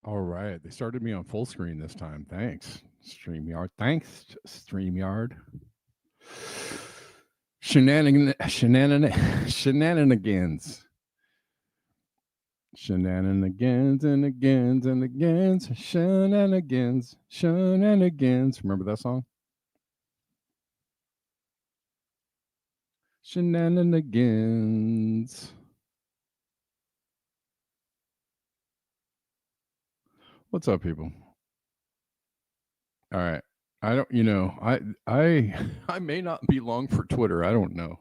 All right. They started me on full screen this time. Thanks, StreamYard. Thanks, StreamYard. Shenanigans. Shenanigans and agains and agains. Shenanigans. Shenanigans. Remember that song? Shenanigans. What's up, people? All right. I don't, I may not be long for Twitter. I don't know.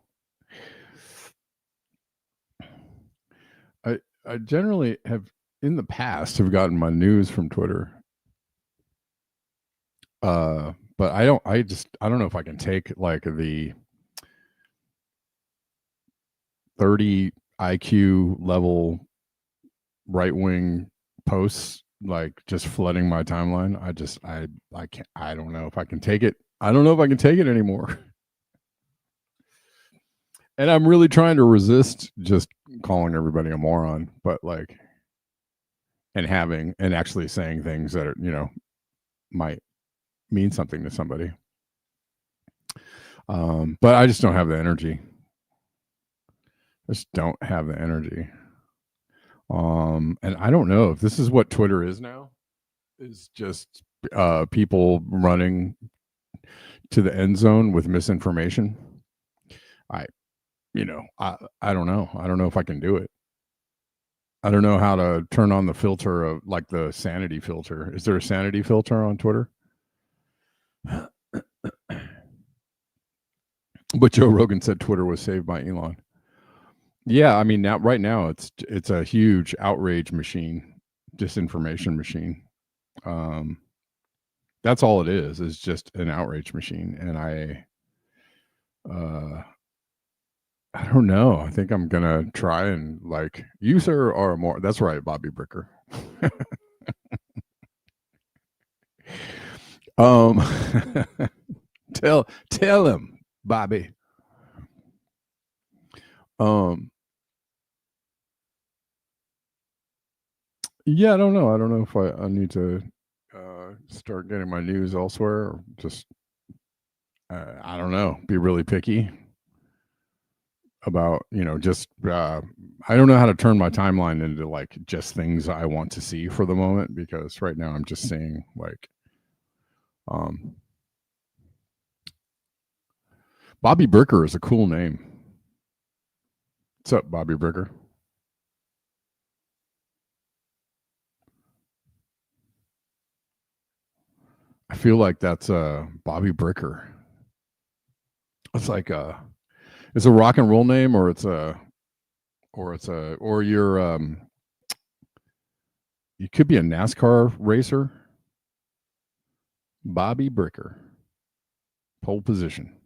I generally have in the past have gotten my news from Twitter. But I don't know if I can take like the 30 IQ level right-wing posts like just flooding my timeline. I can't, I don't know if I can take it. I don't know if I can take it anymore. And I'm really trying to resist just calling everybody a moron, but like, and actually saying things that are, might mean something to somebody. But I just don't have the energy. I just don't have the energy. And I don't know if this is what Twitter is now, is just people running to the end zone with misinformation. I don't know. I don't know if I can do it. I don't know how to turn on the filter of like the sanity filter. Is there a sanity filter on Twitter? But Joe Rogan said Twitter was saved by Elon. Yeah, I mean right now it's a huge outrage machine, disinformation machine. That's all it is just an outrage machine. And I don't know. I think I'm gonna try and like you, sir, are more. That's right, Bobby Bricker. Tell him, Bobby. Yeah, I don't know. I don't know if I need to start getting my news elsewhere or just I don't know, be really picky about, just I don't know how to turn my timeline into like just things I want to see for the moment, because right now I'm just seeing like Bobby Bricker is a cool name. What's up, Bobby Bricker? I feel like that's Bobby Bricker. It's like it's a rock and roll name, or you're you could be a NASCAR racer. Bobby Bricker, pole position.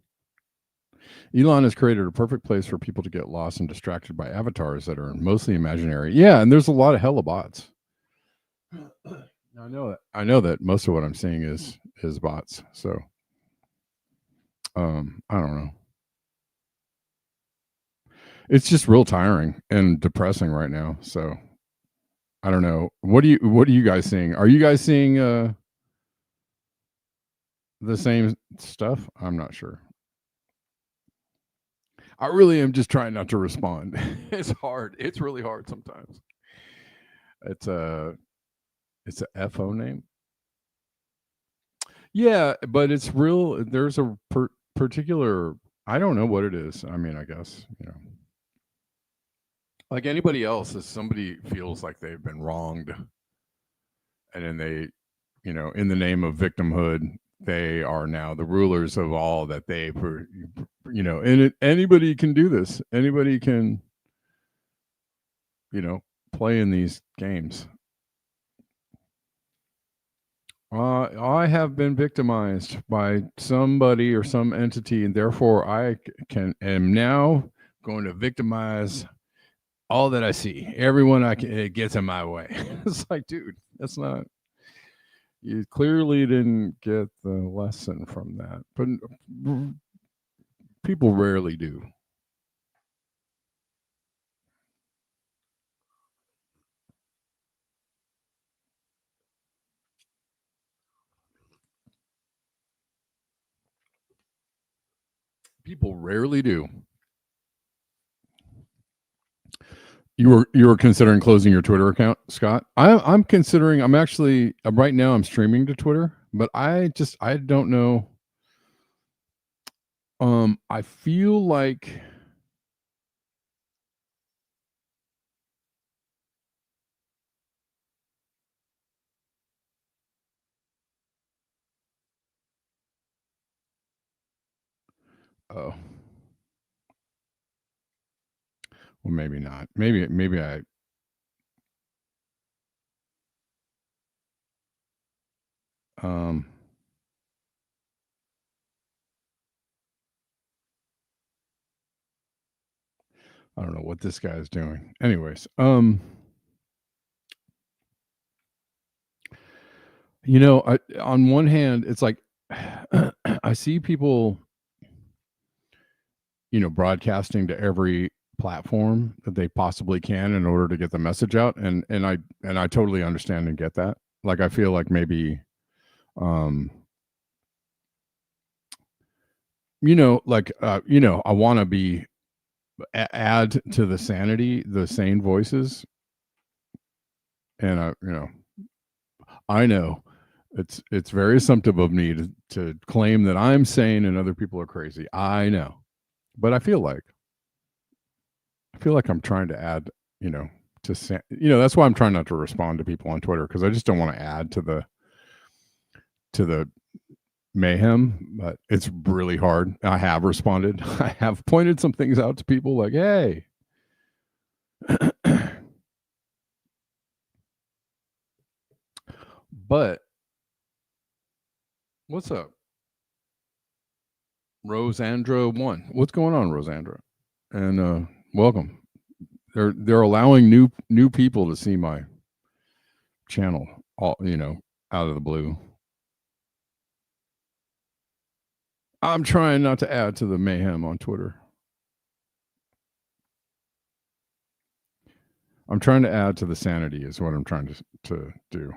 Elon has created a perfect place for people to get lost and distracted by avatars that are mostly imaginary. Yeah, and there's a lot of hella bots. I know that most of what I'm seeing is bots. So I don't know. It's just real tiring and depressing right now. So I don't know. What are you guys seeing? Are you guys seeing the same stuff? I'm not sure. I really am just trying not to respond. It's hard. It's really hard sometimes. It's a FO name. Yeah, but it's real. There's a particular. I don't know what it is. I mean, I guess like anybody else, if somebody feels like they've been wronged, and then they, in the name of victimhood, they are now the rulers of all that they, and anybody can do this. Anybody can, play in these games. I have been victimized by somebody or some entity, and therefore I am now going to victimize all that I see. Everyone it gets in my way. It's like, dude, that's not. You clearly didn't get the lesson from that, but people rarely do. People rarely do. You were considering closing your Twitter account, Scott? I'm considering. I'm actually right now. I'm streaming to Twitter, but I don't know. I feel like oh, well, maybe not. Maybe I. I don't know what this guy is doing. Anyways, on one hand, it's like I see people, broadcasting to every platform that they possibly can in order to get the message out, and I totally understand and get that. Like I feel like maybe I want to be add to the sanity, the sane voices, and I know it's very assumptive of me to claim that I'm sane and other people are crazy. I know, but I feel like I'm trying to add, to that's why I'm trying not to respond to people on Twitter, because I just don't want to add to the mayhem, but it's really hard. I have responded. I have pointed some things out to people like, hey. But what's up? Rosandra1. What's going on, Rosandra? And welcome. They're allowing new people to see my channel, all out of the blue. I'm trying not to add to the mayhem on Twitter. I'm trying to add to the sanity is what I'm trying to do.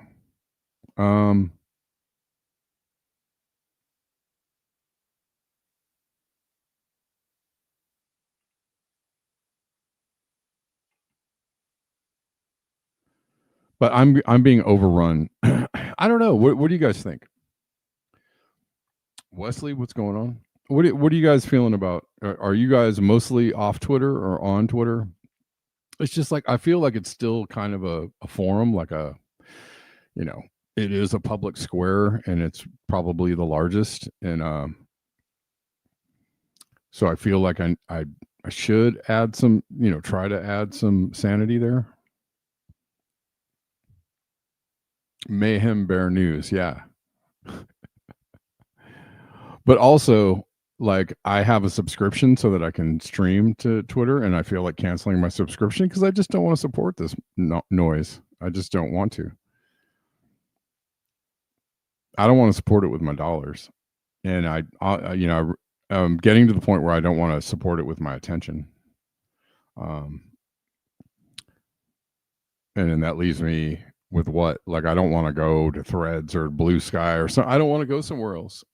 But I'm being overrun. I don't know. What do you guys think? Wesley, what's going on? What are you guys feeling about? Are you guys mostly off Twitter or on Twitter? It's just like I feel like it's still kind of a forum, like it is a public square and it's probably the largest. And so I feel like I should add some, try to add some sanity there. Mayhem Bear News, yeah. But also, like, I have a subscription so that I can stream to Twitter, and I feel like canceling my subscription because I just don't want to support this noise. I just don't want to. I don't want to support it with my dollars, and I'm getting to the point where I don't want to support it with my attention. And then that leaves me with what? Like, I don't want to go to Threads or Blue Sky or something. I don't want to go somewhere else.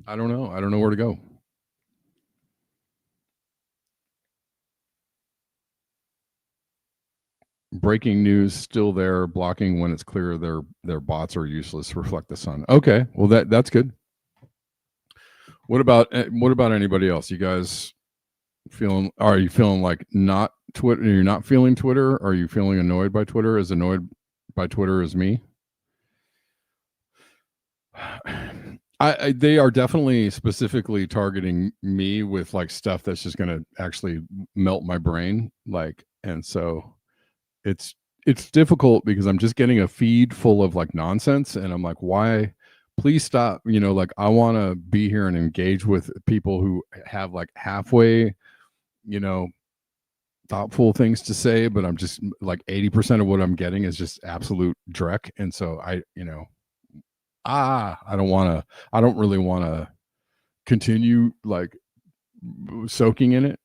I don't know. I don't know where to go. Breaking news still there, blocking when it's clear their bots are useless. Reflect the sun. Okay, well that's good. What about anybody else? You guys are you feeling like not Twitter? You're not feeling Twitter? Are you feeling annoyed by Twitter? As annoyed by Twitter as me? They are definitely specifically targeting me with like stuff that's just going to actually melt my brain, like, and so it's difficult because I'm just getting a feed full of like nonsense, and I'm like, why? Please stop. Like, I want to be here and engage with people who have like halfway, thoughtful things to say, but I'm just like 80% of what I'm getting is just absolute dreck, and so I don't really want to continue like soaking in it,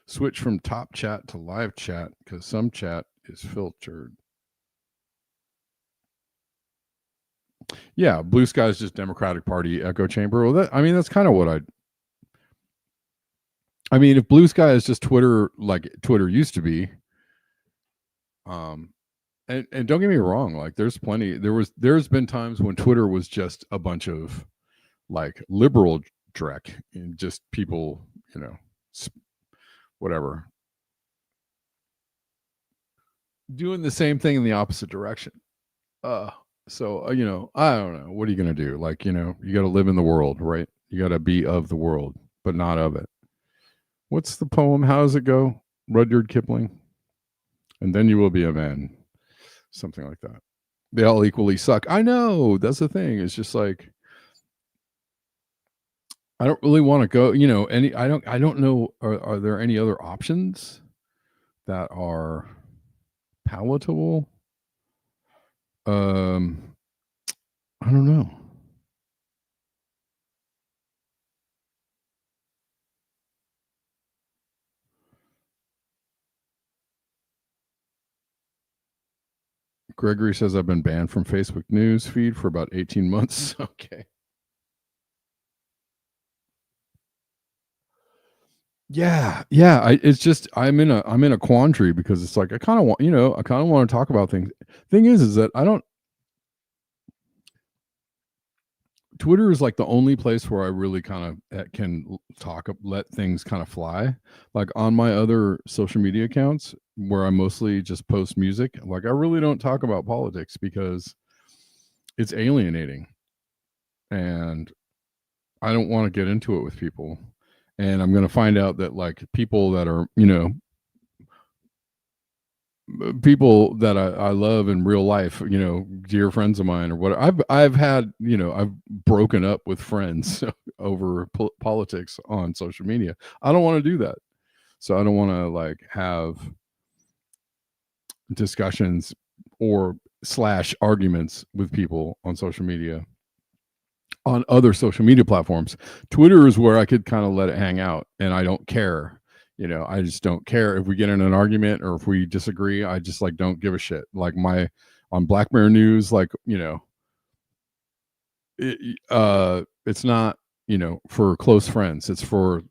Switch from top chat to live chat because some chat is filtered. Yeah, Blue Sky is just Democratic Party echo chamber. Well, that's kind of what if Blue Sky is just Twitter, like Twitter used to be, and don't get me wrong, like there's been times when Twitter was just a bunch of like liberal dreck and just people, whatever, doing the same thing in the opposite direction. So I don't know. What are you going to do? Like, you got to live in the world, right? You got to be of the world, but not of it. What's the poem? How does it go? Rudyard Kipling. And then you will be a man. Something like that. They all equally suck. I know. That's the thing. It's just like, I don't really want to go, I don't know. Are there any other options that are palatable? I don't know. Gregory says I've been banned from Facebook news feed for about 18 months. Okay. Yeah. It's just I'm in a quandary because it's like I kind of want to talk about things. Thing is that Twitter is like the only place where I really kind of can let things kind of fly. Like on my other social media accounts, where I mostly just post music, like I really don't talk about politics because it's alienating, and I don't want to get into it with people. And I'm going to find out that like people that are, people that I love in real life, dear friends of mine or what, I've had, I've broken up with friends over politics on social media. I don't want to do that. So I don't want to like have discussions or / arguments with people on social media, on other social media platforms. Twitter is where I could kind of let it hang out, and I don't care. I just don't care if we get in an argument or if we disagree. I just like don't give a shit. Like on Black Mirror News, like it's not for close friends. It's for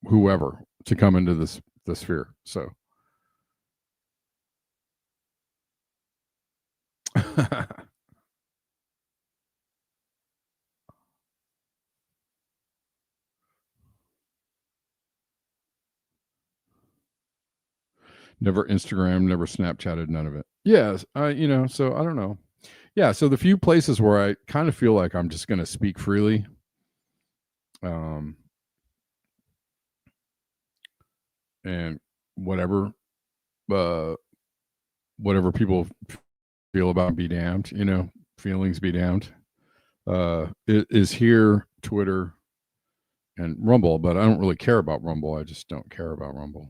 whoever to come into this sphere. So never Instagram, never Snapchatted, none of it. Yes, so I don't know. Yeah, so the few places where I kind of feel like I'm just going to speak freely, and whatever people feel about, be damned, feelings be damned, is here, Twitter and Rumble. But I don't really care about Rumble. I just don't care about Rumble.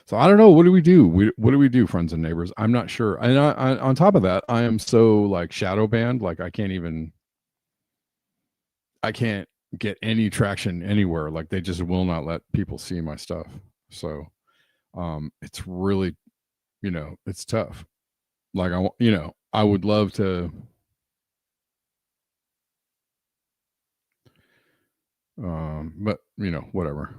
So I don't know. What do we do? What do we do, friends and neighbors? I'm not sure. And on top of that, I am so like shadow banned. Like I can't get any traction anywhere. Like they just will not let people see my stuff. So it's really, it's tough. Like I would love to, but whatever.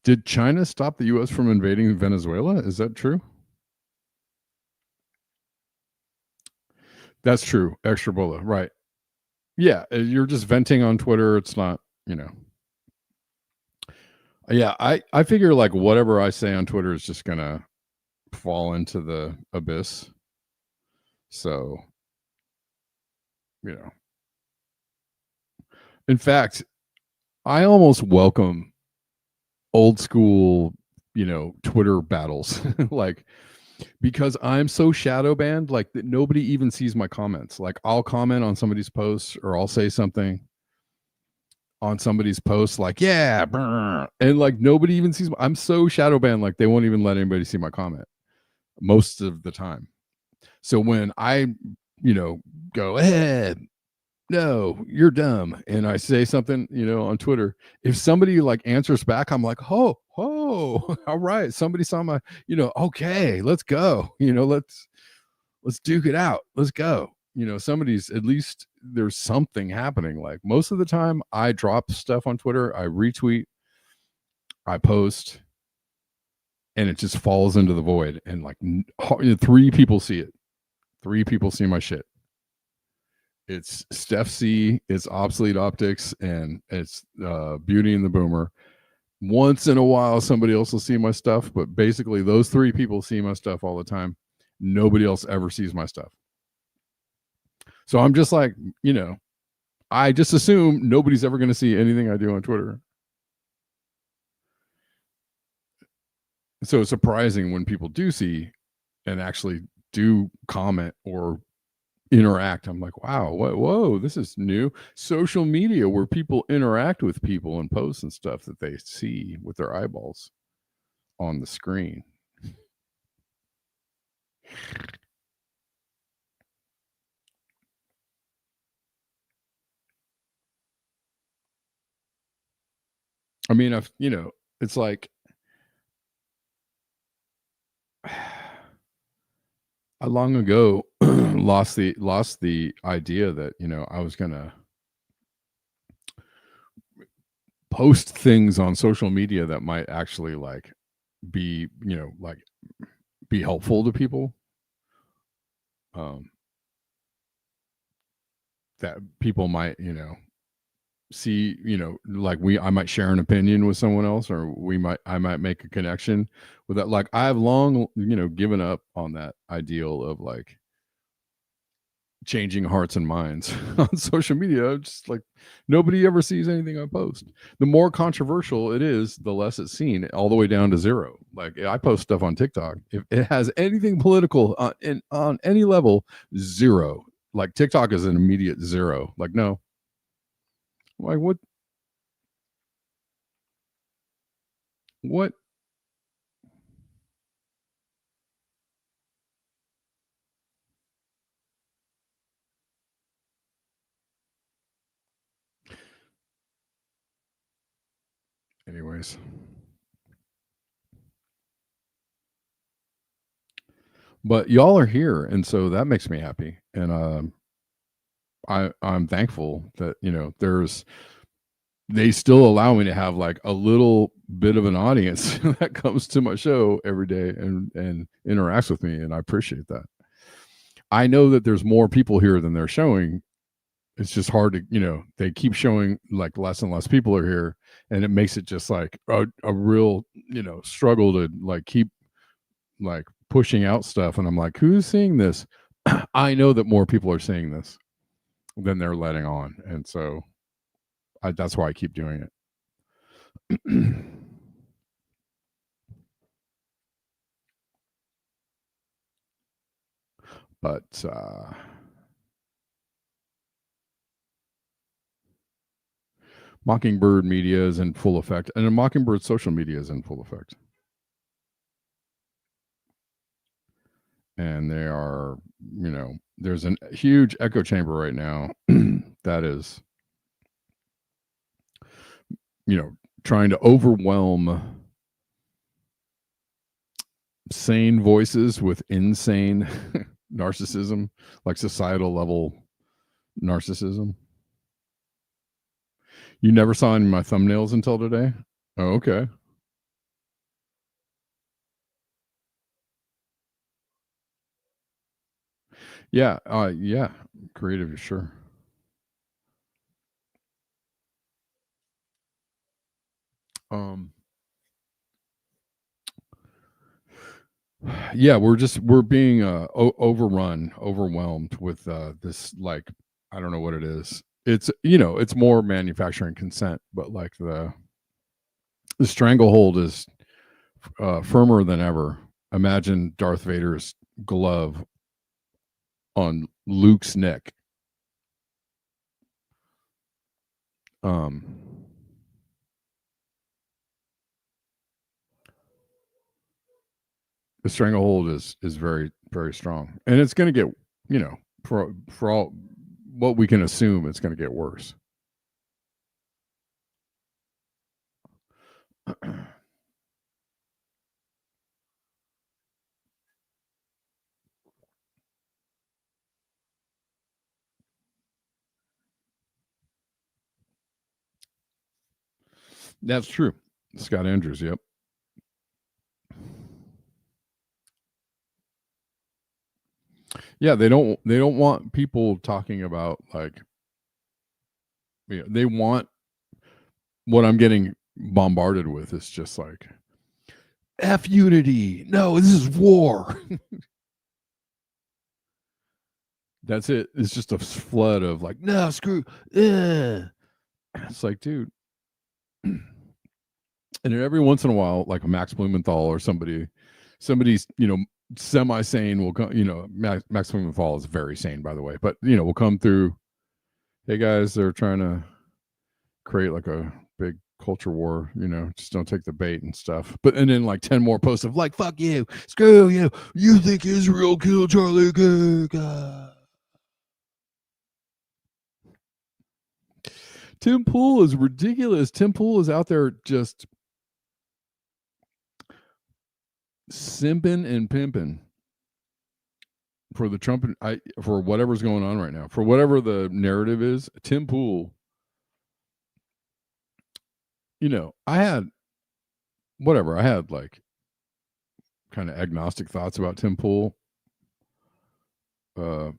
Did China stop the U.S. from invading Venezuela? Is that true? That's true. Extra Bola, right? Yeah, you're just venting on Twitter. It's not, Yeah, I figure like whatever I say on Twitter is just gonna fall into the abyss. So, in fact, I almost welcome old school, Twitter battles, like because I'm so shadow banned, like that nobody even sees my comments. Like I'll comment on somebody's post or I'll say something on somebody's post, like yeah, brr, and like nobody even sees. I'm so shadow banned, like they won't even let anybody see my comment most of the time. So when I, go ahead, no, you're dumb, and I say something, on Twitter, if somebody like answers back, I'm like, oh, all right, somebody saw my, okay, let's go, let's duke it out, let's go. Somebody's, at least there's something happening. Like most of the time I drop stuff on Twitter, I retweet, I post, and it just falls into the void, and like 3 people see it. 3 people see my shit. It's Steph C, it's Obsolete Optics, and it's Beauty and the Boomer. Once in a while, somebody else will see my stuff, but basically those 3 people see my stuff all the time. Nobody else ever sees my stuff. So I'm just like, I just assume nobody's ever going to see anything I do on Twitter. So it's surprising when people do see and actually do comment or interact. I'm like, wow, whoa, this is new. Social media where people interact with people and posts and stuff that they see with their eyeballs on the screen. I mean, it's like I long ago lost the idea that, I was gonna post things on social media that might actually like be, like be helpful to people. that people might, see, like I might share an opinion with someone else, or I might make a connection with that. Like I've long, given up on that ideal of like changing hearts and minds on social media. Just like nobody ever sees anything I post. The more controversial it is, the less it's seen, all the way down to zero. Like I post stuff on TikTok, if it has anything political on any level, zero. Like TikTok is an immediate zero. Like no, like what? Anyways, but y'all are here, and so that makes me happy, and I'm thankful that they still allow me to have like a little bit of an audience that comes to my show every day and interacts with me, and I appreciate that. I know that there's more people here than they're showing. It's just hard to, they keep showing like less and less people are here, and it makes it just like a real, struggle to like keep like pushing out stuff. And I'm like, who's seeing this? I know that more people are seeing this than they're letting on. And so that's why I keep doing it. But Mockingbird media is in full effect, and Mockingbird social media is in full effect. And they are, there's a huge echo chamber right now that is, trying to overwhelm sane voices with insane narcissism, like societal level narcissism. You never saw any of my thumbnails until today? Oh, okay. Yeah, yeah, creative, sure. Um, yeah, we're being overwhelmed with this, like, I don't know what it is. It's it's more manufacturing consent, but like the stranglehold is firmer than ever. Imagine Darth Vader's glove on Luke's neck. Um, the stranglehold is very, very strong, and it's going to get, for all what we can assume, it's going to get worse. That's true. Scott Andrews, yep. Yeah, they don't want people talking about like, they want, what I'm getting bombarded with is just like F unity. No, this is war. That's it. It's just a flood of like, no, screw. It's like, dude. And every once in a while, like a Max Blumenthal or somebody's, semi-sane will come. Max Blumenthal is very sane, by the way, but will come through. Hey guys, they're trying to create like a big culture war. Just don't take the bait and stuff. And then like 10 more posts of like, fuck you, screw you. You think Israel killed Charlie Kirk? Tim Pool is ridiculous. Tim Pool is out there just simping and pimping for the Trump, for whatever's going on right now, for whatever the narrative is. Tim Pool, I had like kind of agnostic thoughts about Tim Pool for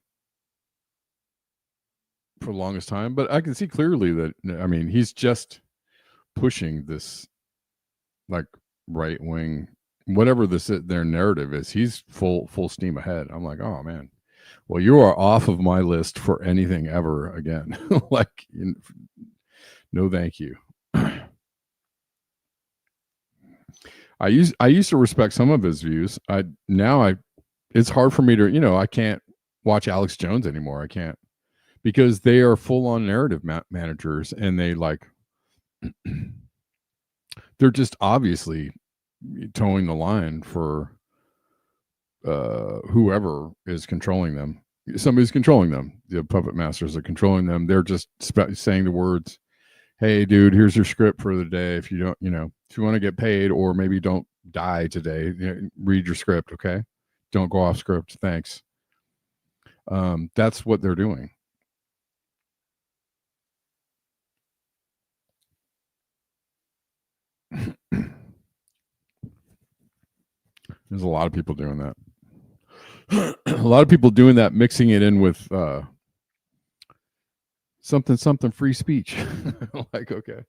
the longest time. But I can see clearly that, I mean, he's just pushing this like right wing, whatever their narrative is. He's full steam ahead. I'm like, oh man, well, you are off of my list for anything ever again. Like, no, thank you. I used to respect some of his views. It's hard for me to, I can't watch Alex Jones anymore. I can't, because they are full on narrative managers, and they like, they're just obviously towing the line for whoever is controlling them. Somebody's controlling them. The puppet masters are controlling them. They're just saying the words, hey dude, here's your script for the day. If you don't, if you want to get paid, or maybe don't die today, read your script. Okay, don't go off script, thanks. That's what they're doing. There's a lot of people doing that. A lot of people doing that, mixing it in with something free speech. Like, okay.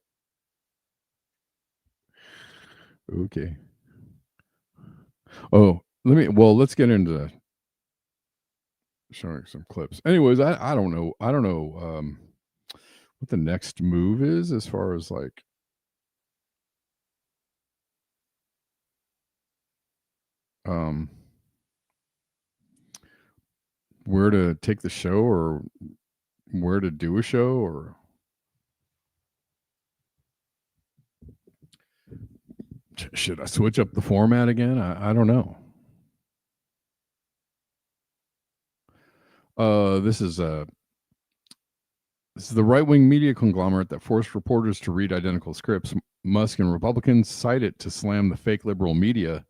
Oh, let's get into showing some clips. Anyways, I don't know what the next move is as far as like where to take the show, or where to do a show, or should I switch up the format again? I don't know. This is the right-wing media conglomerate that forced reporters to read identical scripts. Musk and Republicans cite it to slam the fake liberal media,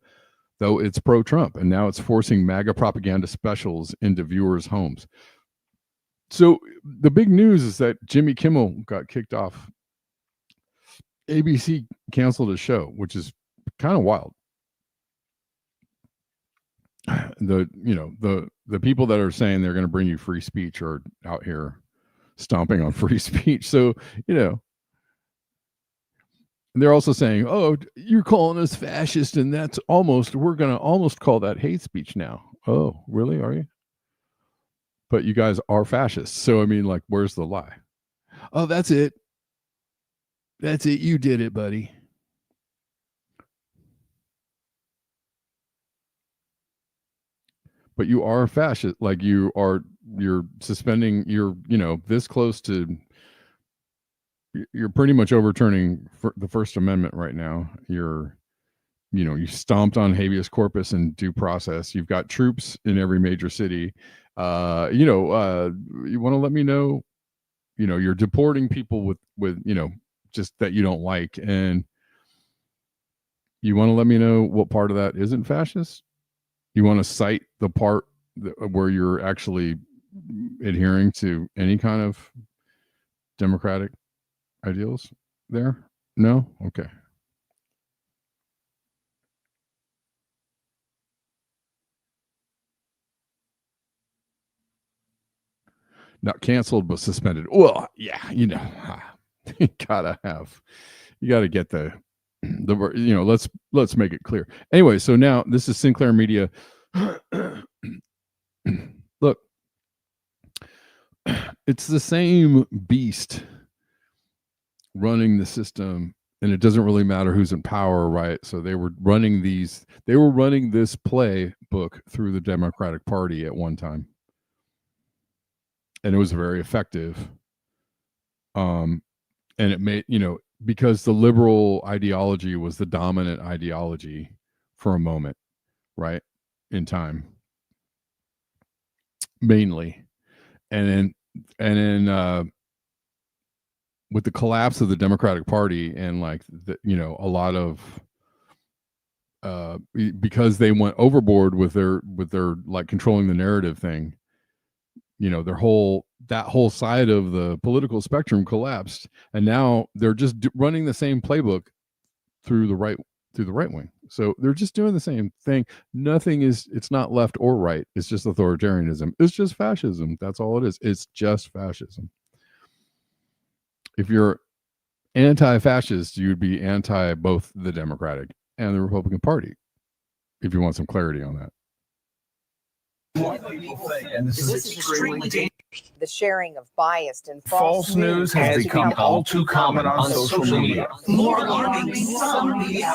though it's pro-Trump, and now it's forcing MAGA propaganda specials into viewers' homes. So the big news is that Jimmy Kimmel got kicked off. ABC canceled his show, which is kind of wild. The people that are saying they're going to bring you free speech are out here stomping on free speech. So, they're also saying, oh, you're calling us fascist, and we're going to almost call that hate speech now. Oh, really? Are you? But you guys are fascists. So, I mean, like, where's the lie? Oh, that's it. That's it. You did it, buddy. But you are fascist. Like, you're suspending, you're this close to, you're pretty much overturning the First Amendment right now. You stomped on habeas corpus and due process. You've got troops in every major city. You want to let me know, you're deporting people with just that you don't like, and you want to let me know what part of that isn't fascist. You want to cite the part where you're actually adhering to any kind of democratic ideals there? No? Okay. Not canceled, but suspended. Well, yeah, you gotta get the let's make it clear. Anyway, so now this is Sinclair Media. Look, it's the same beast running the system, and it doesn't really matter who's in power, right? So they were running this playbook through the Democratic Party at one time, and it was very effective. And it made, because the liberal ideology was the dominant ideology for a moment, right, in time, mainly, and then with the collapse of the Democratic Party, and like a lot of because they went overboard with their like controlling the narrative thing, that whole side of the political spectrum collapsed, and now they're just running the same playbook through the right through the right wing. So they're just doing the same thing. It's not left or right. It's just authoritarianism. It's just fascism. That's all it is. It's just fascism. If you're anti-fascist, you'd be anti both the Democratic and the Republican Party, if you want some clarity on that. And this is extremely dangerous. The sharing of biased and false news has become all too common on social media. More alarming, some media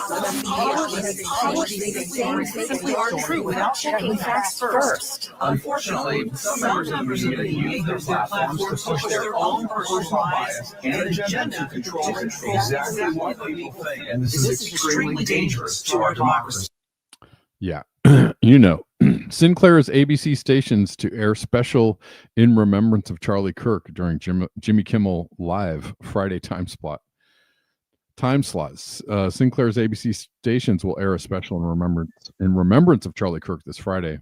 simply aren't true without checking facts first. Unfortunately, some members of the media use their platforms to push their own personal bias and agenda to control exactly what people think. And this is extremely dangerous to our democracy. Yeah. Sinclair's ABC stations to air special in remembrance of Charlie Kirk during Jimmy Kimmel Live Friday time slots. Sinclair's ABC stations will air a special in remembrance of Charlie Kirk this Friday.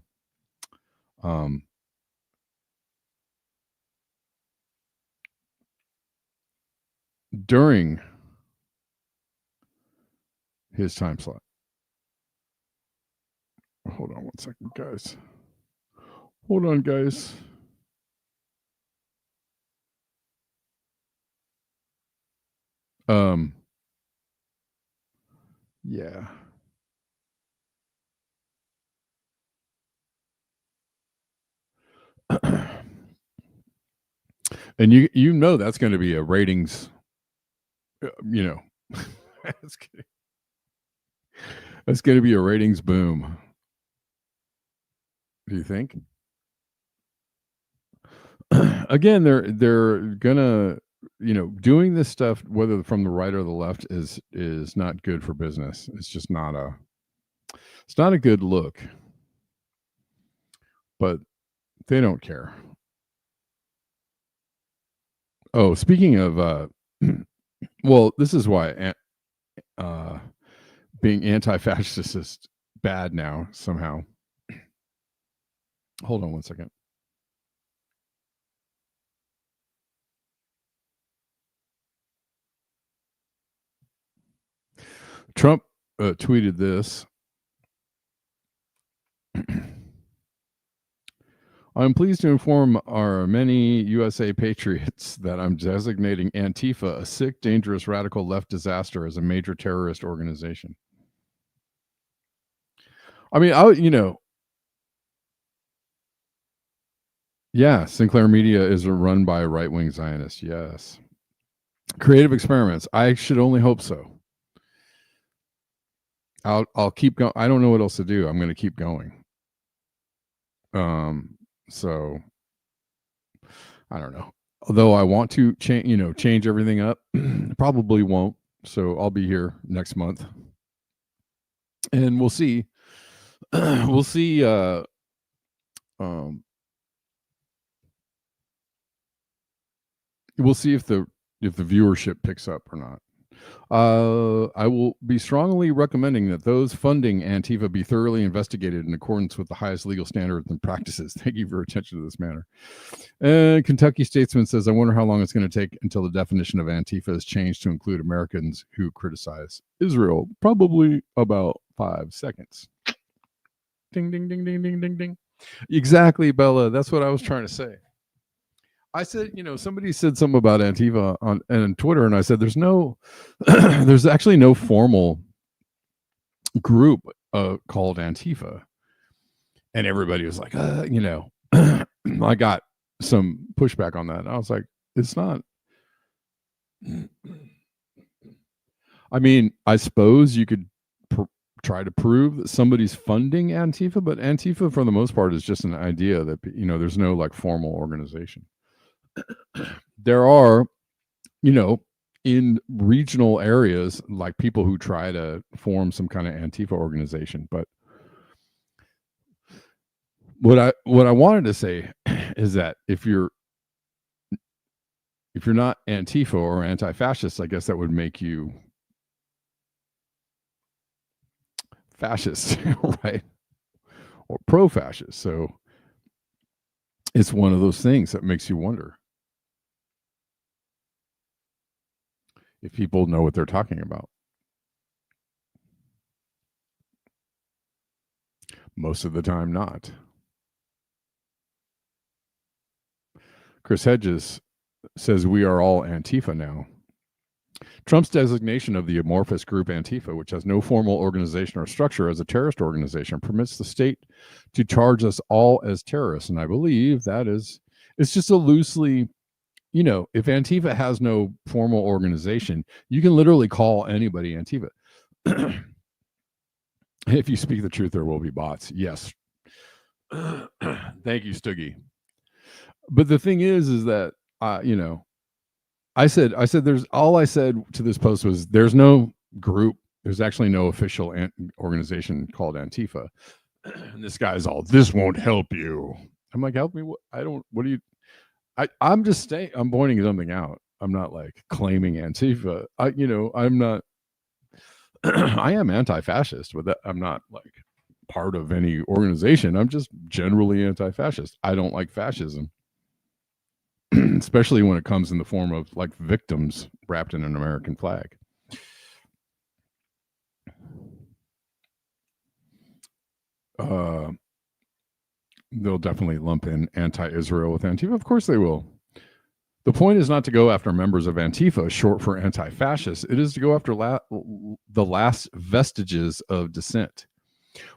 During his time slot. Hold on 1 second, guys. Hold on, guys. Yeah. And you know that's going to be a ratings, that's going to be a ratings boom. Do you think? Again, they're gonna, doing this stuff, whether from the right or the left, is not good for business. It's just not a good look. But they don't care. Oh, speaking of, well, this is why being anti-fascist is bad now somehow. Hold on 1 second. Trump tweeted this. I'm pleased to inform our many USA patriots that I'm designating Antifa a sick, dangerous, radical left disaster as a major terrorist organization. I mean, yeah, Sinclair Media is run by a right-wing Zionist. Yes. Creative experiments. I should only hope so. I'll keep going. I don't know what else to do. I'm going to keep going. So I don't know. Although I want to change everything up, probably won't. So I'll be here next month, and we'll see. We'll see. We'll see if the viewership picks up or not. I will be strongly recommending that those funding Antifa be thoroughly investigated in accordance with the highest legal standards and practices. Thank you for your attention to this matter. And Kentucky Statesman says, I wonder how long it's going to take until the definition of Antifa is changed to include Americans who criticize Israel. Probably about 5 seconds. Ding, ding, ding, ding, ding, ding, ding. Exactly, Bella. That's what I was trying to say. I said, somebody said something about Antifa on Twitter, and I said, there's actually no formal group called Antifa, and everybody was like, I got some pushback on that. And I was like, it's not. I mean, I suppose you could try to prove that somebody's funding Antifa, but Antifa, for the most part, is just an idea that there's no like formal organization. There are, in regional areas, like people who try to form some kind of Antifa organization. But what I wanted to say is that if you're not Antifa or anti-fascist, I guess that would make you fascist, right? Or pro-fascist. So it's one of those things that makes you wonder if people know what they're talking about. Most of the time, not. Chris Hedges says we are all Antifa now. Trump's designation of the amorphous group Antifa, which has no formal organization or structure as a terrorist organization, permits the state to charge us all as terrorists. And I believe that is, it's just a loosely, you know, if Antifa has no formal organization, you can literally call anybody Antifa. If you speak the truth, there will be bots. Yes. Thank you, Stuggy. But the thing is that, you know, I said there's, all I said to this post was there's no group, there's actually no official organization called Antifa. And this guy's all, this won't help you. I'm like, help me? What? I don't, what do you, I'm just saying, I'm pointing something out. I'm not like claiming Antifa. You know, I'm not, I am anti-fascist, but I'm not like part of any organization. I'm just generally anti-fascist. I don't like fascism. Especially when it comes in the form of like victims wrapped in an American flag. They'll definitely lump in anti-Israel with Antifa. Of course they will. The point is not to go after members of Antifa, short for anti-fascist. It is to go after the last vestiges of dissent.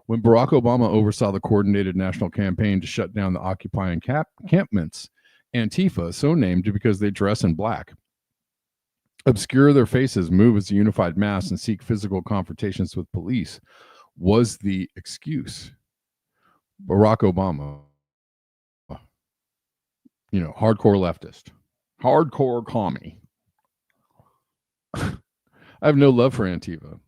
When Barack Obama oversaw the coordinated national campaign to shut down the Occupy encampments, Antifa, so named because they dress in black, obscure their faces, move as a unified mass, and seek physical confrontations with police, was the excuse. Barack Obama, you know, hardcore leftist, hardcore commie. I have no love for Antifa,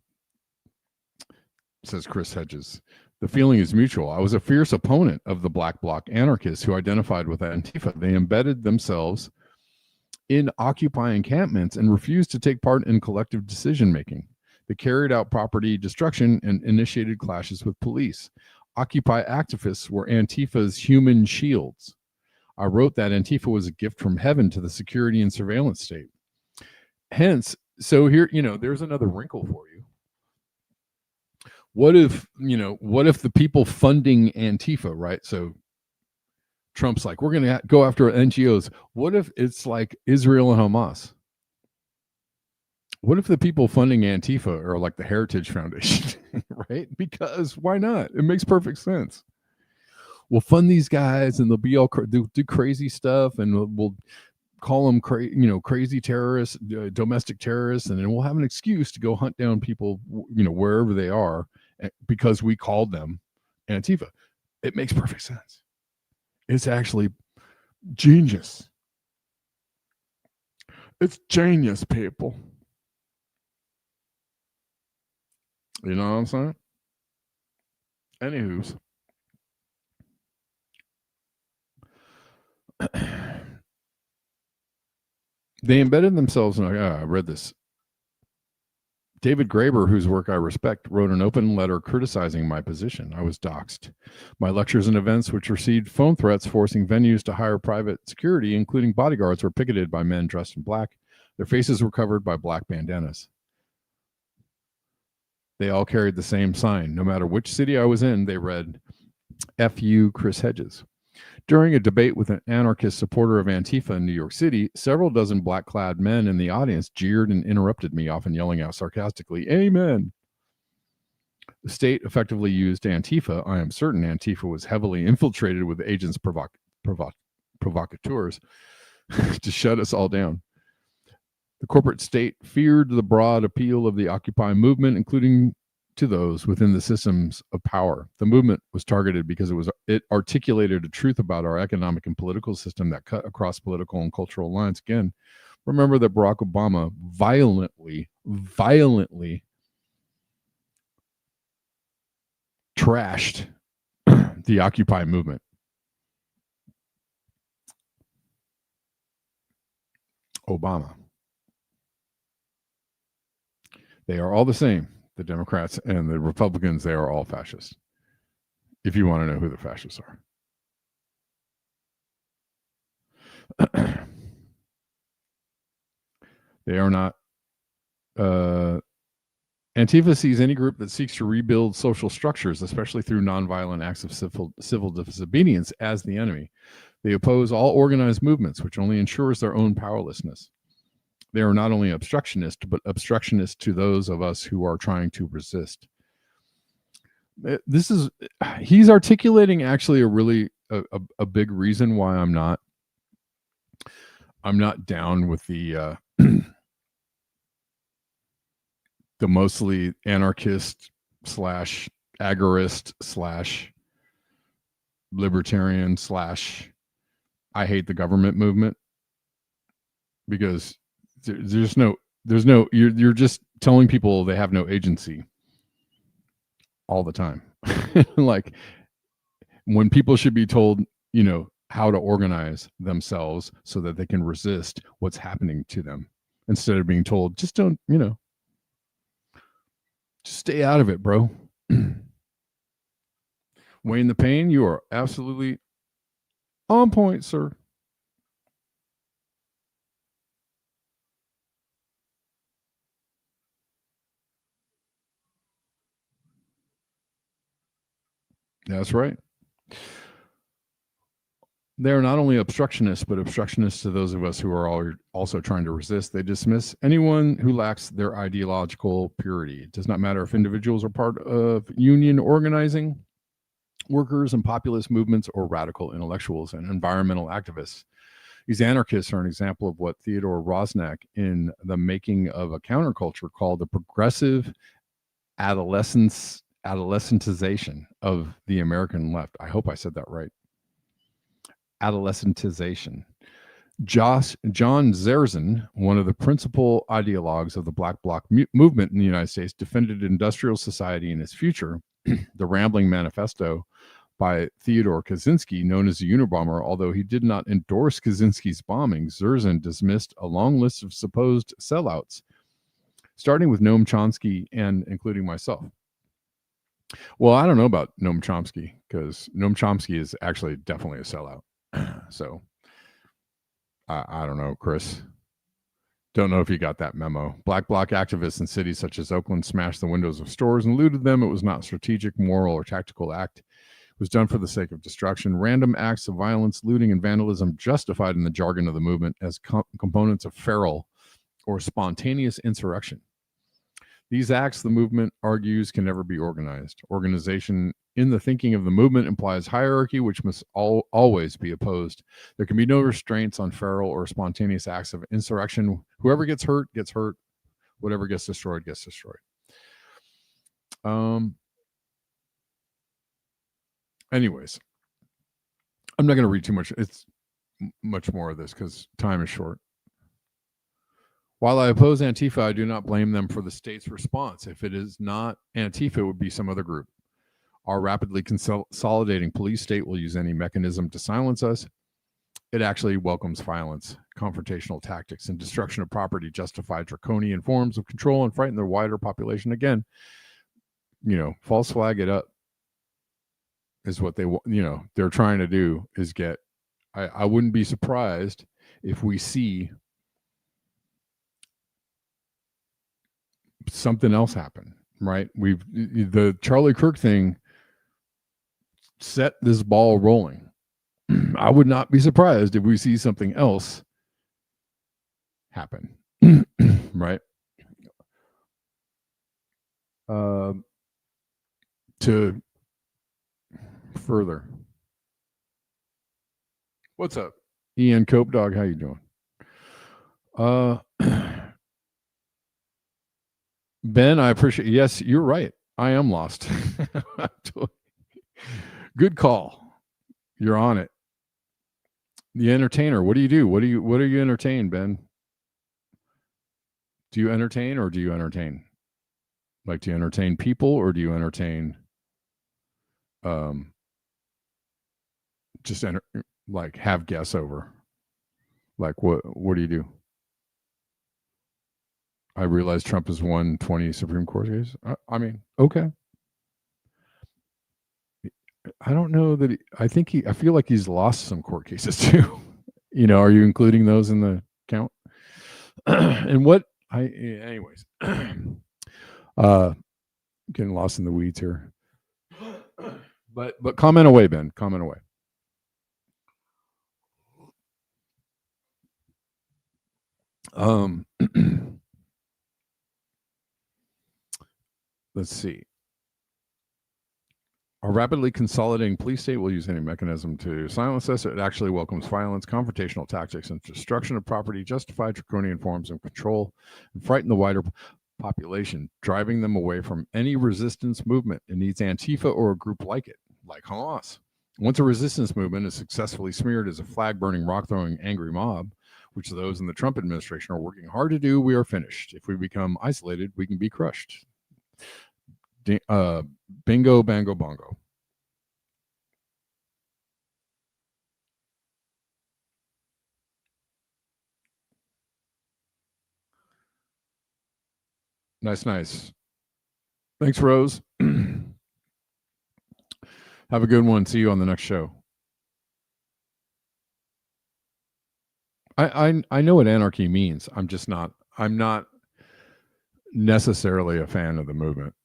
says Chris Hedges. The feeling is mutual. I was a fierce opponent of the Black Bloc anarchists who identified with Antifa. They embedded themselves in Occupy encampments and refused to take part in collective decision-making. They carried out property destruction and initiated clashes with police. Occupy activists were Antifa's human shields. I wrote that Antifa was a gift from heaven to the security and surveillance state. Hence, so here, you know, there's another wrinkle for you. What if, you know, what if the people funding Antifa, right? So Trump's like, we're going to go after NGOs. What if it's like Israel and Hamas? What if the people funding Antifa are like the Heritage Foundation, right? Because why not? It makes perfect sense. We'll fund these guys and they'll be all do crazy stuff, and we'll call them crazy terrorists, domestic terrorists, and then we'll have an excuse to go hunt down people, you know, wherever they are, because we called them Antifa. It makes perfect sense. It's actually genius. It's genius, people. You know what I'm saying? Anywho's. They embedded themselves in, I read this. David Graeber, whose work I respect, wrote an open letter criticizing my position. I was doxxed. My lectures and events, which received phone threats forcing venues to hire private security, including bodyguards, were picketed by men dressed in black. Their faces were covered by black bandanas. They all carried the same sign. No matter which city I was in, they read, F you, Chris Hedges. During a debate with an anarchist supporter of Antifa in New York City, several dozen black-clad men in the audience jeered and interrupted me, often yelling out sarcastically, Amen. The state effectively used Antifa. I am certain Antifa was heavily infiltrated with agents provocateurs to shut us all down. The corporate state feared the broad appeal of the Occupy movement, including to those within the systems of power. The movement was targeted because it articulated a truth about our economic and political system that cut across political and cultural lines. Again, remember that Barack Obama violently trashed the Occupy movement. Obama. They are all the same. The Democrats and the Republicans, they are all fascists. If you want to know who the fascists are. They are not Antifa sees any group that seeks to rebuild social structures, especially through nonviolent acts of civil disobedience, as the enemy. They oppose all organized movements, which only ensures their own powerlessness. They are not only obstructionist, but obstructionist to those of us who are trying to resist. He's articulating actually a really a big reason why I'm not down with the the mostly anarchist / agorist / libertarian / I hate the government movement, because there's no you're just telling people they have no agency all the time. Like, when people should be told, how to organize themselves so that they can resist what's happening to them, instead of being told, just don't, just stay out of it, bro. Weighing the pain, you are absolutely on point, sir. That's right. They're not only obstructionists, but obstructionists to those of us who are also trying to resist. They dismiss anyone who lacks their ideological purity. It does not matter if individuals are part of union organizing, workers and populist movements, or radical intellectuals and environmental activists. These anarchists are an example of what Theodore Rosnak, in The Making of a Counterculture, called the progressive adolescentization of the American left. I hope I said that right. Adolescentization. John Zerzan, one of the principal ideologues of the Black Bloc movement in the United States, defended industrial society and its future. The Rambling Manifesto by Theodore Kaczynski, known as the Unabomber, although he did not endorse Kaczynski's bombing, Zerzan dismissed a long list of supposed sellouts, starting with Noam Chomsky and including myself. Well, I don't know about Noam Chomsky, because Noam Chomsky is actually definitely a sellout. So I don't know, Chris. Don't know if you got that memo. Black Bloc activists in cities such as Oakland smashed the windows of stores and looted them. It was not a strategic, moral, or tactical act. It was done for the sake of destruction. Random acts of violence, looting, and vandalism, justified in the jargon of the movement as components of feral or spontaneous insurrection. These acts, the movement argues, can never be organized. Organization in the thinking of the movement implies hierarchy, which must always be opposed. There can be no restraints on feral or spontaneous acts of insurrection. Whoever gets hurt, gets hurt. Whatever gets destroyed, gets destroyed. Anyways, I'm not going to read too much. It's much more of this because time is short. While I oppose Antifa, I do not blame them for the state's response. If it is not Antifa, it would be some other group. Our rapidly consolidating police state will use any mechanism to silence us. It actually welcomes violence, confrontational tactics, and destruction of property, justify draconian forms of control, and frighten the wider population. Again, false flag it up is what they're trying to do, is get. I wouldn't be surprised if we see something else happen, right? The Charlie Kirk thing set this ball rolling. I would not be surprised if we see something else happen, right? To further, what's up, Ian Cope Dog? How you doing? Ben, I appreciate. Yes, you're right. I am lost. Good call. You're on it. The entertainer. What do you do? What are you entertain, Ben? Do you entertain or do you entertain? Like, do you entertain people or do you entertain just like have guests over? Like, what do you do? I realize Trump has won 20 Supreme Court cases. I mean, okay. I don't know that I feel like he's lost some court cases too. Are you including those in the count? And anyways. Getting lost in the weeds here. But comment away, Ben. Comment away. Let's see. A rapidly consolidating police state will use any mechanism to silence us. It actually welcomes violence, confrontational tactics, and destruction of property, justify draconian forms of control, and frighten the wider population, driving them away from any resistance movement. It needs Antifa or a group like it, like Hamas. Once a resistance movement is successfully smeared as a flag-burning, rock-throwing, angry mob, which those in the Trump administration are working hard to do, we are finished. If we become isolated, we can be crushed. Bingo, bango, bongo. Nice. Thanks, Rose. Have a good one. See you on the next show. I know what anarchy means. I'm not necessarily a fan of the movement.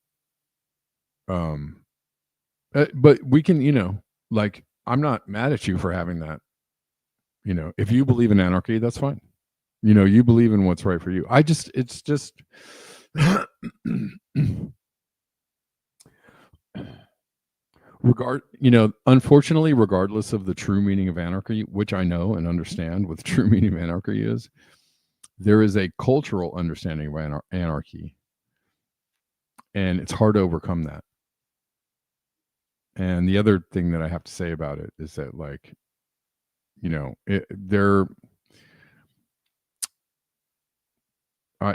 But we can, like, I'm not mad at you for having that. If you believe in anarchy, that's fine. You believe in what's right for you. It's just unfortunately, regardless of the true meaning of anarchy, which I know and understand what the true meaning of anarchy is, there is a cultural understanding of anarchy, and it's hard to overcome that. And the other thing that I have to say about it is that, like,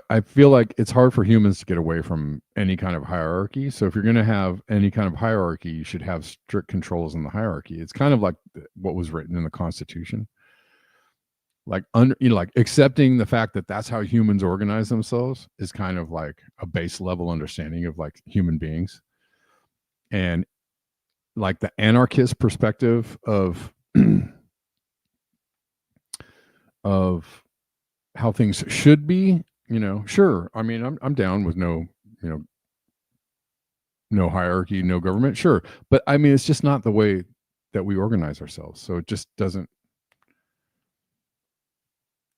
I feel like it's hard for humans to get away from any kind of hierarchy. So if you're going to have any kind of hierarchy, you should have strict controls in the hierarchy. It's kind of like what was written in the Constitution. Like, like accepting the fact that that's how humans organize themselves is kind of like a base level understanding of like human beings. And like the anarchist perspective of of how things should be, sure. I mean, I'm down with no hierarchy, no government, sure. But I mean, it's just not the way that we organize ourselves. So it just doesn't,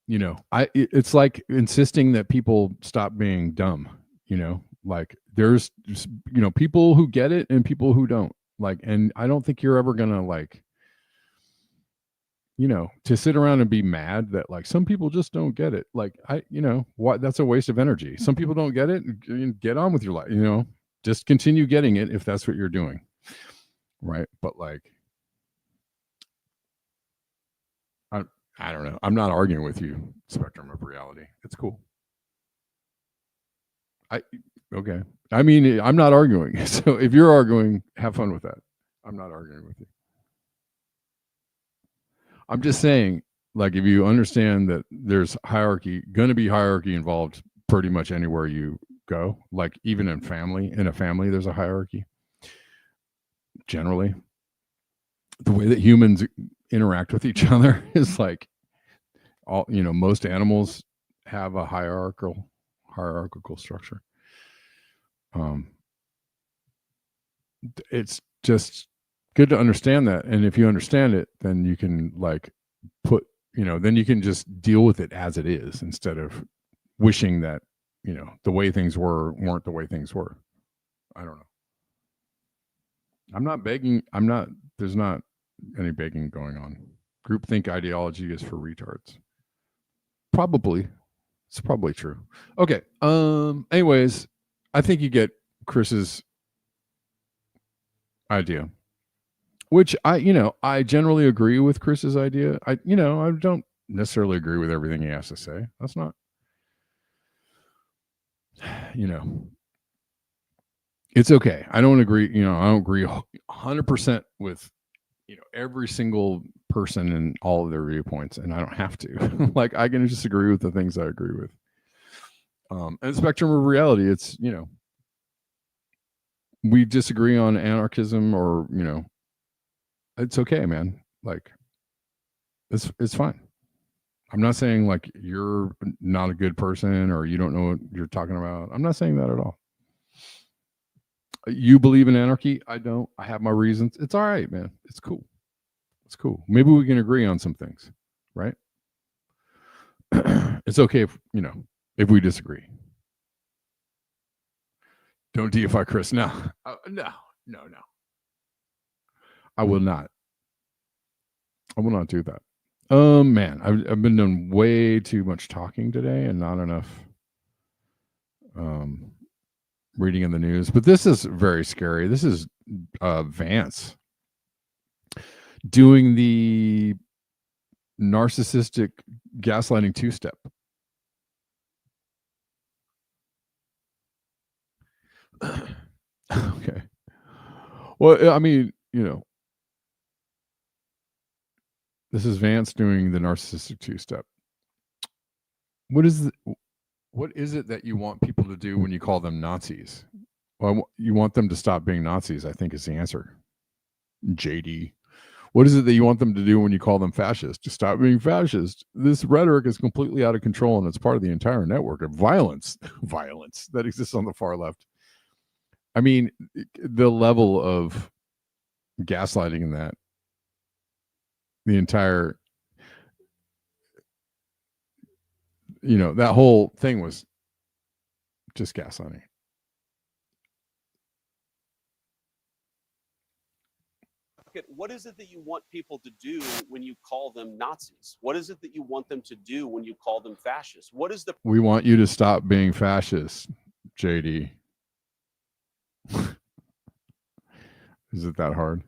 it's like insisting that people stop being dumb, like there's, people who get it and people who don't, like, and I don't think you're ever gonna, like, to sit around and be mad that like some people just don't get it. Like, what, that's a waste of energy. Some people don't get it, get on with your life, just continue getting it if that's what you're doing. Right. But like, I don't know. I'm not arguing with you, Spectrum of Reality. It's cool. Okay. I mean, I'm not arguing. So if you're arguing, have fun with that. I'm not arguing with you. I'm just saying, like, if you understand that there's going to be hierarchy involved pretty much anywhere you go, like even in a family, there's a hierarchy. Generally, the way that humans interact with each other is like most animals have a hierarchical structure. It's just good to understand that, and if you understand it, then you can like then you can just deal with it as it is instead of wishing that the way things weren't the way things were. I don't know. I'm not begging. There's not any begging going on. Groupthink ideology is for retards. Probably. It's probably true. Okay. Anyways, I think you get Chris's idea, which I generally agree with Chris's idea. I don't necessarily agree with everything he has to say. That's not, it's okay. I don't agree. I don't agree 100% with, every single person and all of their viewpoints, and I don't have to. Like, I can just agree with the things I agree with. And Spectrum of Reality, it's, we disagree on anarchism or, it's okay, man. Like, it's fine. I'm not saying like you're not a good person or you don't know what you're talking about. I'm not saying that at all. You believe in anarchy? I don't. I have my reasons. It's all right, man. It's cool. It's cool. Maybe we can agree on some things, right? It's okay if, if we disagree. Don't deify Chris. No. No. I will not. I will not do that. Man, I've been doing way too much talking today and not enough reading in the news. But this is very scary. This is Vance doing the narcissistic gaslighting two-step. Okay. Well, I mean, this is Vance doing the narcissistic two-step. What is it that you want people to do when you call them Nazis? Well, you want them to stop being Nazis, I think is the answer. JD. What is it that you want them to do when you call them fascist? To stop being fascist. This rhetoric is completely out of control, and it's part of the entire network of violence that exists on the far left. I mean, the level of gaslighting in that, the entire, that whole thing was just gaslighting. What is it that you want people to do when you call them Nazis? What is it that you want them to do when you call them fascists? We want you to stop being fascist, JD. Is it that hard?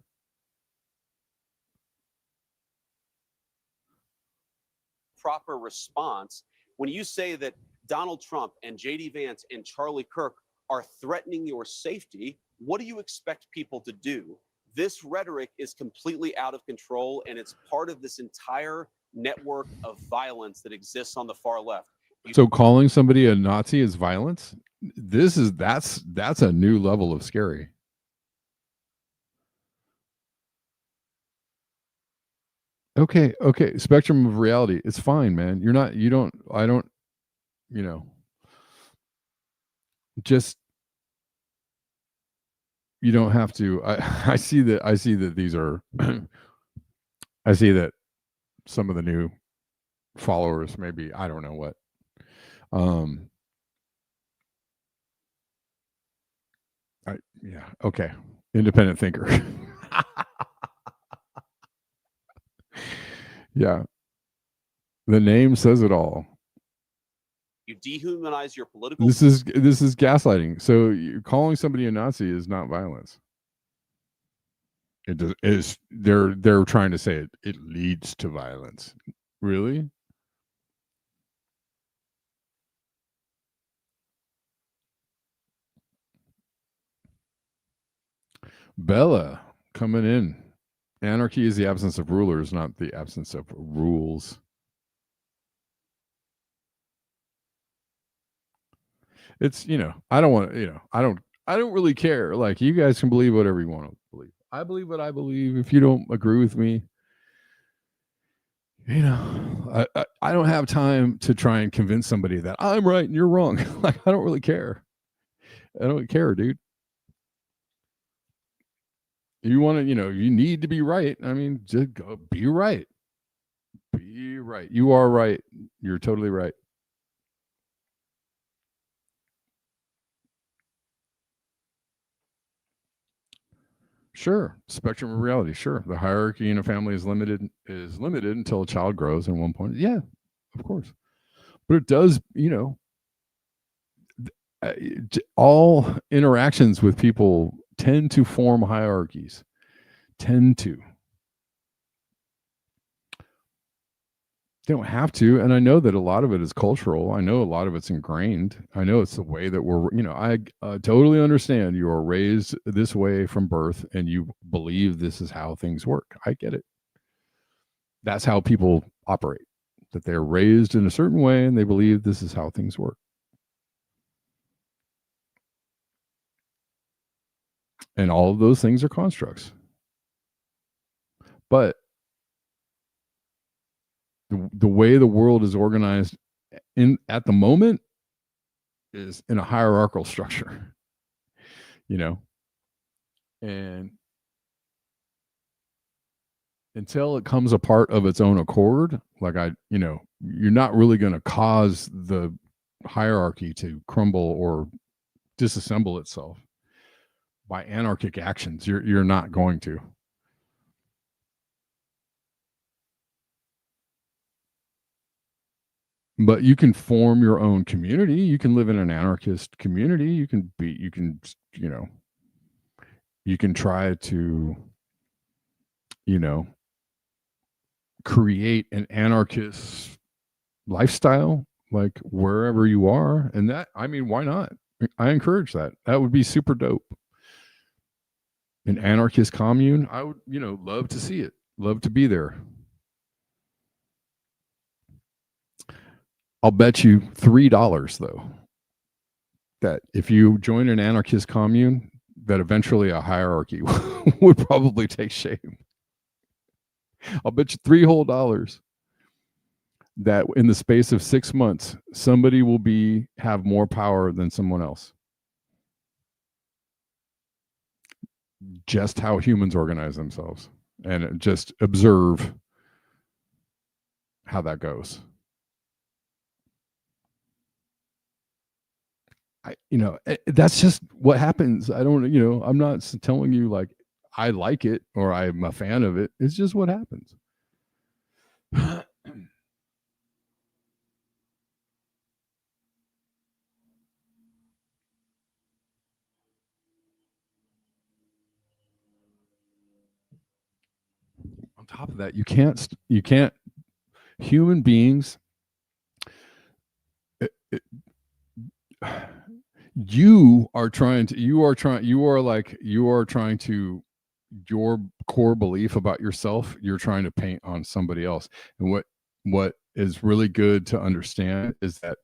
Proper response when you say that Donald Trump and JD Vance and Charlie Kirk are threatening your safety? What do you expect people to do? This rhetoric is completely out of control, and it's part of this entire network of violence that exists on the far left. So calling somebody a Nazi is violence? That's a new level of scary. Okay. Spectrum of reality. It's fine, man. Just, you don't have to. I see that these are, I see that some of the new followers, maybe, I don't know what. Okay. Independent thinker. Yeah. The name says it all. You dehumanize your political. This is gaslighting. So you're calling somebody a Nazi is not violence. It is. They're trying to say it leads to violence. Really? Bella coming in. Anarchy is the absence of rulers, not the absence of rules. It's, I don't want to, I don't really care. Like, you guys can believe whatever you want to believe. I believe what I believe. If you don't agree with me, I don't have time to try and convince somebody that I'm right and you're wrong. Like, I don't really care. I don't care, dude. You want to, you need to be right. I mean, just go be right. Be right. You are right. You're totally right. Sure. Spectrum of reality. Sure. The hierarchy in a family is limited until a child grows at one point. Yeah, of course. But it does, all interactions with people tend to form hierarchies. They don't have to. And I know that a lot of it is cultural. I know a lot of it's ingrained. I know it's the way that we're, I totally understand you are raised this way from birth and you believe this is how things work. I get it. That's how people operate, that they're raised in a certain way and they believe this is how things work. And all of those things are constructs. But the way the world is organized at the moment is in a hierarchical structure. And until it comes apart of its own accord, like you're not really going to cause the hierarchy to crumble or disassemble itself by anarchic actions. You're not going to. But you can form your own community. You can live in an anarchist community. You can try to, create an anarchist lifestyle, like wherever you are. And that, I mean, why not? I encourage that. That would be super dope. An anarchist commune, I would, love to see it. Love to be there. I'll bet you $3 though that if you join an anarchist commune, that eventually a hierarchy would probably take shape. I'll bet you $3 whole that in the space of 6 months, somebody will have more power than someone else. Just how humans organize themselves, and just observe how that goes. That's just what happens. I don't, I'm not telling you like I like it or I'm a fan of it. It's just what happens. On top of that, you can't human beings, you are trying to your core belief about yourself, you're trying to paint on somebody else. And what is really good to understand is that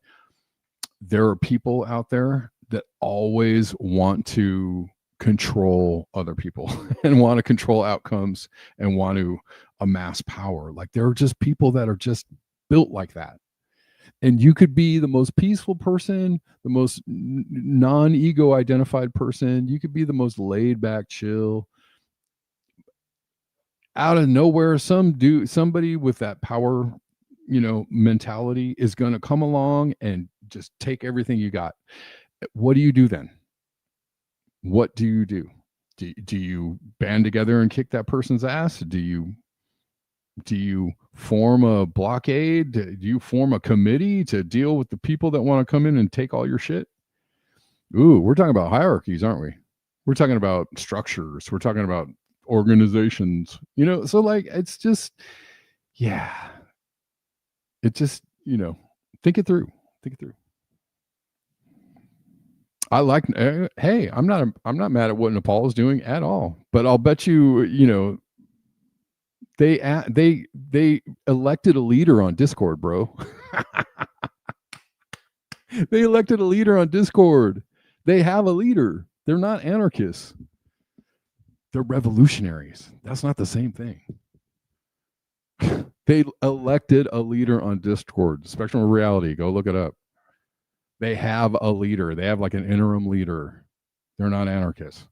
there are people out there that always want to control other people and want to control outcomes and want to amass power. Like there are just people that are just built like that. And you could be the most peaceful person, the most non-ego identified person. You could be the most laid back, chill. Out of nowhere, somebody with that power, mentality is going to come along and just take everything you got. What do you do then? What do you do? Do you band together and kick that person's ass? Do you form a blockade? Do you form a committee to deal with the people that want to come in and take all your shit? Ooh, we're talking about hierarchies, aren't we? We're talking about structures. We're talking about organizations. So like it's just, yeah. It just, think it through. Think it through. I like. Hey, I'm not mad at what Nepal is doing at all. But I'll bet you, they elected a leader on Discord, bro. They elected a leader on Discord. They have a leader. They're not anarchists. They're revolutionaries. That's not the same thing. They elected a leader on Discord. Spectrum of Reality. Go look it up. They have a leader. They have like an interim leader. They're not anarchists.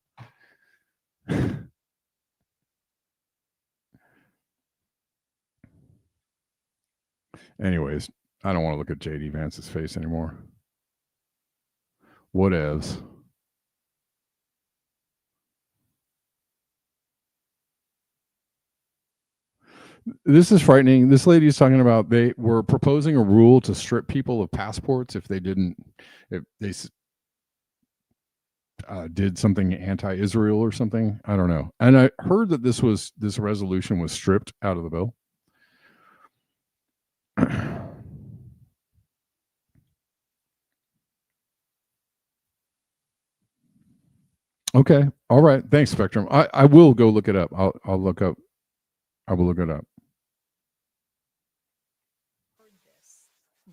Anyways, I don't want to look at JD Vance's face anymore. Whatevs. This is frightening. This lady is talking about they were proposing a rule to strip people of passports if they did something anti-Israel or something. I don't know. And I heard that this resolution was stripped out of the bill. Okay. All right. Thanks, Spectrum. I will go look it up. I will look it up.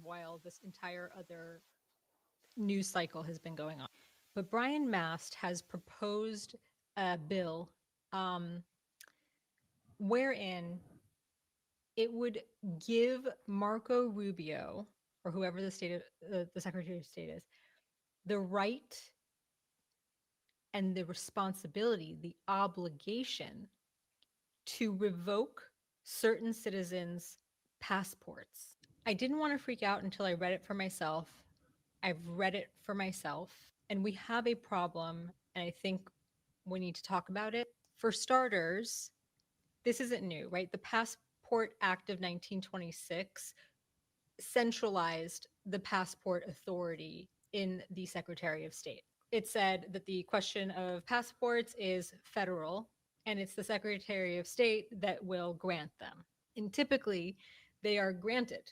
While this entire other news cycle has been going on. But Brian Mast has proposed a bill wherein it would give Marco Rubio, or whoever the Secretary of State is, the right and the responsibility, the obligation to revoke certain citizens' passports. I didn't want to freak out until I read it for myself. I've read it for myself, and we have a problem, and I think we need to talk about it. For starters, this isn't new, right? The Passport Act of 1926 centralized the passport authority in the Secretary of State. It said that the question of passports is federal, and it's the Secretary of State that will grant them. And typically, they are granted,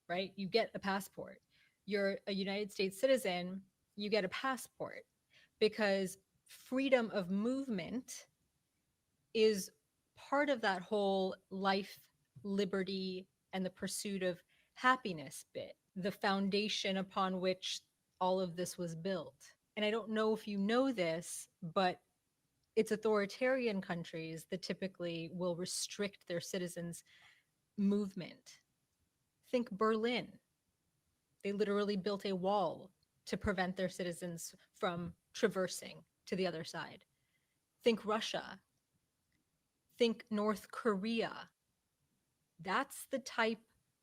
right? You get a passport. You're a United States citizen, you get a passport because freedom of movement is part of that whole life, liberty, and the pursuit of happiness bit, the foundation upon which all of this was built. And I don't know if you know this, but it's authoritarian countries that typically will restrict their citizens' movement. Think Berlin. They literally built a wall to prevent their citizens from traversing to the other side. Think Russia. Think North Korea. That's the type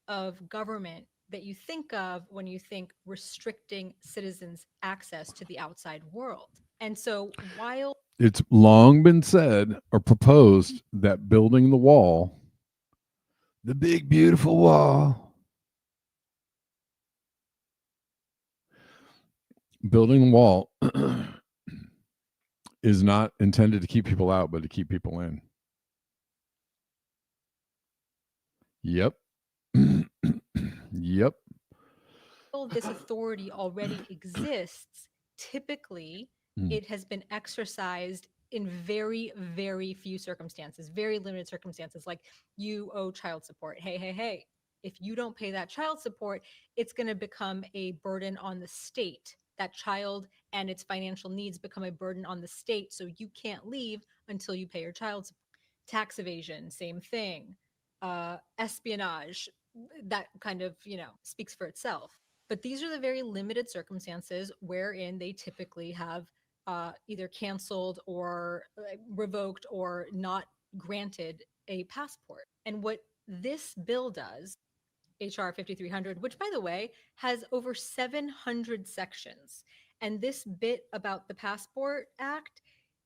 of government that you think of when you think restricting citizens' access to the outside world. And so while It's long been said or proposed that building the wall, the big beautiful wall, building the wall is not intended to keep people out, but to keep people in. Yep. Yep. this authority already exists, typically it has been exercised in very, very few circumstances, very limited circumstances, like you owe child support. Hey, if you don't pay that child support, it's going to become a burden on the state. That child and its financial needs become a burden on the state, so you can't leave until you pay your child support. Tax evasion, same thing. Espionage, that kind of, speaks for itself. But these are the very limited circumstances wherein they typically have either canceled or revoked or not granted a passport. And what this bill does, HR 5300, which, by the way, has over 700 sections. And this bit about the Passport Act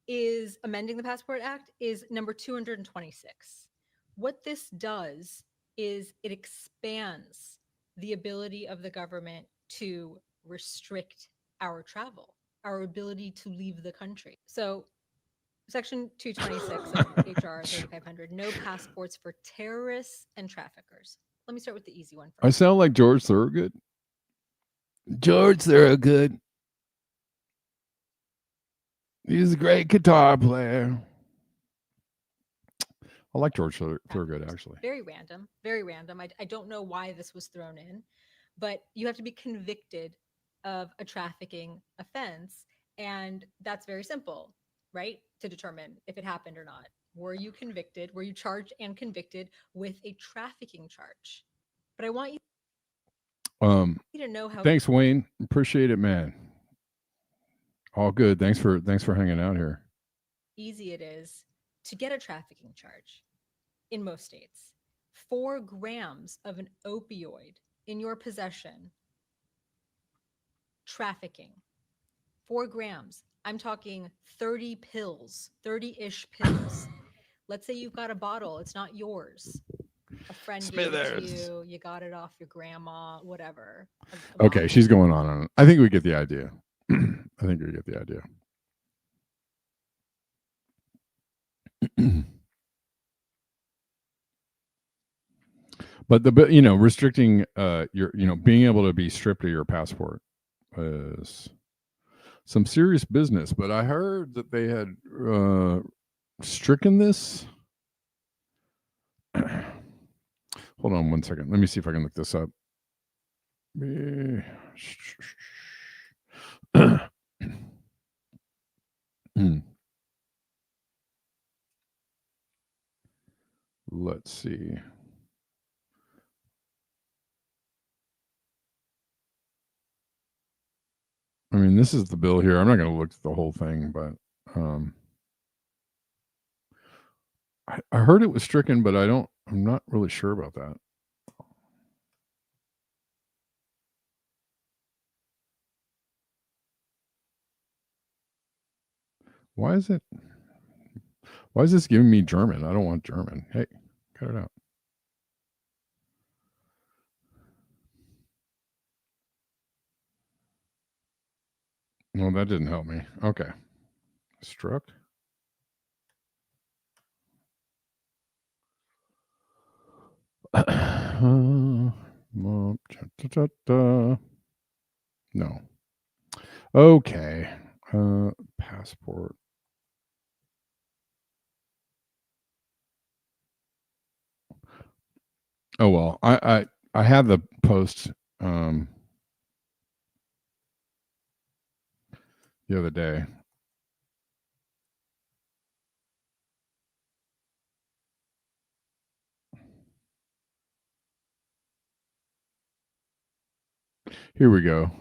is amending the Passport Act is number 226. What this does is it expands the ability of the government to restrict our travel, our ability to leave the country. So Section 226 of HR 3500, no passports for terrorists and traffickers. Let me start with the easy one first. I sound like George Thorogood. George Thorogood. He's a great guitar player. I like George Thorogood, actually. Very random, very random. I don't know why this was thrown in, but you have to be convicted of a trafficking offense. And that's very simple, right? To determine if it happened or not. Were you convicted? Were you charged and convicted with a trafficking charge? But I want you to know how. Thanks, Wayne. Appreciate it, man. All good. Thanks for hanging out here. Easy it is to get a trafficking charge in most states. 4 grams of an opioid in your possession, trafficking. 4 grams. I'm talking 30 pills, 30-ish pills. Let's say you've got a bottle. It's not yours. A friend gave it to you. You got it off your grandma, whatever. Okay, she's going on. I think we get the idea. I think we get the idea. But restricting your, being able to be stripped of your passport is some serious business. But I heard that they had stricken this. Hold on one second. Let me see if I can look this up. Let's see. I mean, this is the bill here. I'm not going to look at the whole thing, but I heard it was stricken, but I'm not really sure about that. Why is this giving me German? I don't want German. Hey, cut it out. Well, that didn't help me. Okay. Struck. No. Okay. Passport. Oh well, I had the post the other day. Here we go.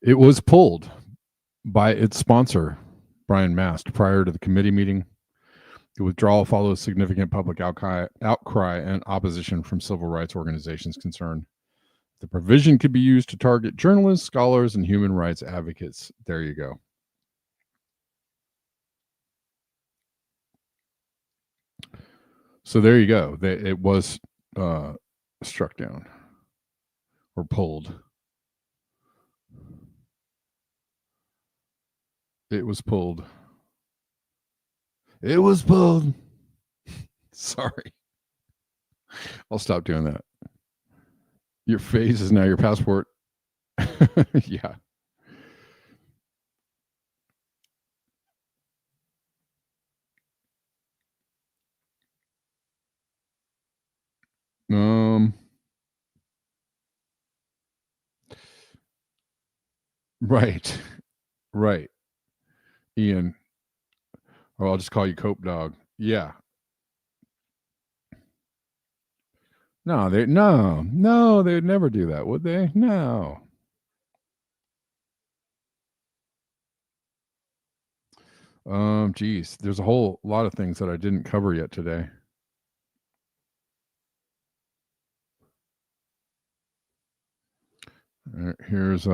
It was pulled by its sponsor, Brian Mast, prior to the committee meeting. The withdrawal follows significant public outcry and opposition from civil rights organizations concerned. The provision could be used to target journalists, scholars, and human rights advocates. There you go. So there you go. It was struck down or pulled. It was pulled. It was pulled. Sorry. I'll stop doing that. Your face is now your passport. Yeah. Right. Right. Ian. Or I'll just call you Cope Dog. Yeah. No, they'd never do that, would they? No. Geez, there's a whole lot of things that I didn't cover yet today. Here's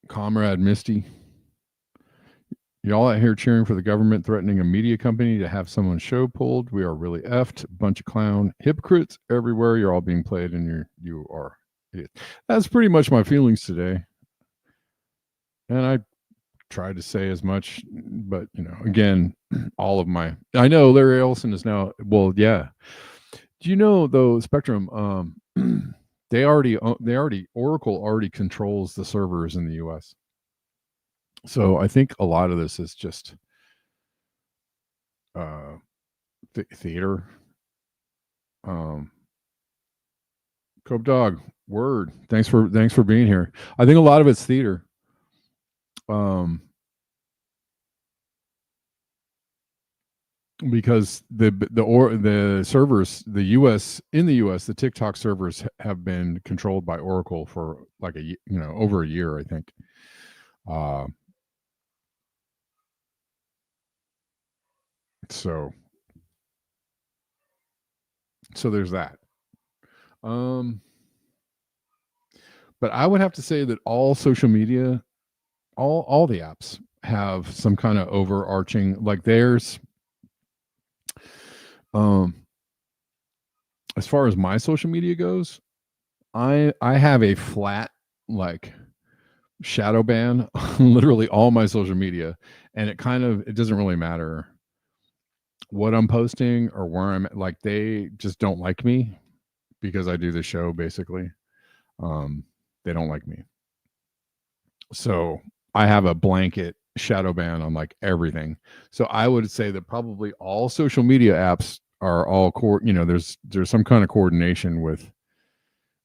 Comrade Misty. Y'all out here cheering for the government threatening a media company to have someone's show pulled. We are really effed. Bunch of clown hypocrites everywhere. You're all being played and you are idiots. That's pretty much my feelings today. And I tried to say as much, but again, I know Larry Ellison is now, well, yeah. Do you know though, Spectrum, Oracle already controls the servers in the US. So I think a lot of this is just theater. Cope Dog, word. Thanks for being here. I think a lot of it's theater. Because the servers, the US, the TikTok servers have been controlled by Oracle for like over a year, I think. So there's that. But I would have to say that all social media, all the apps have some kind of overarching, like there's as far as my social media goes, I have a flat like shadow ban on literally all my social media, and it doesn't really matter what I'm posting or where I'm at. Like they just don't like me because I do the show basically. They don't like me. So I have a blanket shadow ban on like everything. So I would say that probably all social media apps are all there's some kind of coordination with